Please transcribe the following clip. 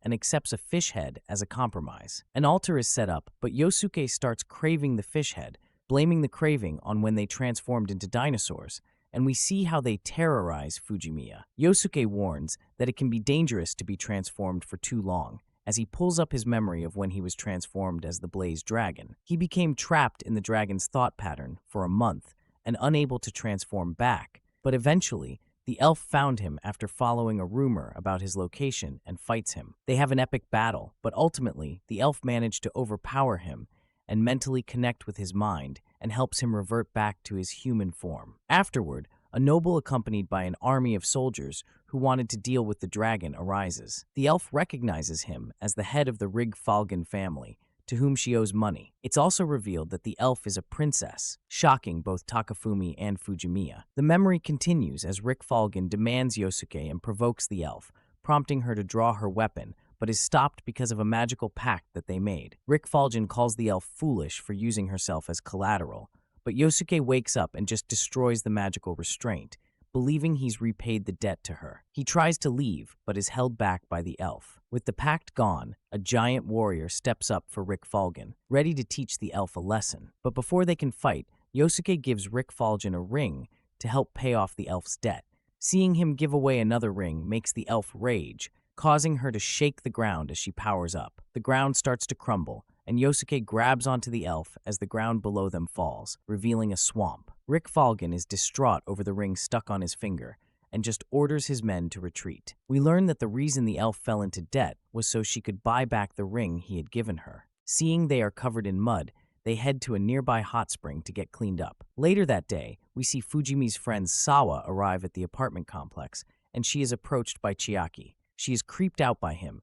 and accepts a fish head as a compromise. An altar is set up, but Yosuke starts craving the fish head, blaming the craving on when they transformed into dinosaurs, and we see how they terrorize Fujimiya. Yosuke warns that it can be dangerous to be transformed for too long, as he pulls up his memory of when he was transformed as the Blaze Dragon. He became trapped in the dragon's thought pattern for a month and unable to transform back, but eventually, the elf found him after following a rumor about his location and fights him. They have an epic battle, but ultimately, the elf managed to overpower him and mentally connect with his mind and helps him revert back to his human form. Afterward, a noble accompanied by an army of soldiers who wanted to deal with the dragon arises. The elf recognizes him as the head of the Rig-Falgen family, to whom she owes money. It's also revealed that the elf is a princess, shocking both Takafumi and Fujimiya. The memory continues as Rig-Falgen demands Yosuke and provokes the elf, prompting her to draw her weapon, but is stopped because of a magical pact that they made. Rig-Falgen calls the elf foolish for using herself as collateral, but Yosuke wakes up and just destroys the magical restraint, believing he's repaid the debt to her. He tries to leave, but is held back by the elf. With the pact gone, a giant warrior steps up for Rig-Falgen, ready to teach the elf a lesson. But before they can fight, Yosuke gives Rig-Falgen a ring to help pay off the elf's debt. Seeing him give away another ring makes the elf rage, causing her to shake the ground as she powers up. The ground starts to crumble, and Yosuke grabs onto the elf as the ground below them falls, revealing a swamp. Rig-Falgen is distraught over the ring stuck on his finger and just orders his men to retreat. We learn that the reason the elf fell into debt was so she could buy back the ring he had given her. Seeing they are covered in mud, they head to a nearby hot spring to get cleaned up. Later that day, we see Fujimi's friend Sawa arrive at the apartment complex, and she is approached by Chiaki. She is creeped out by him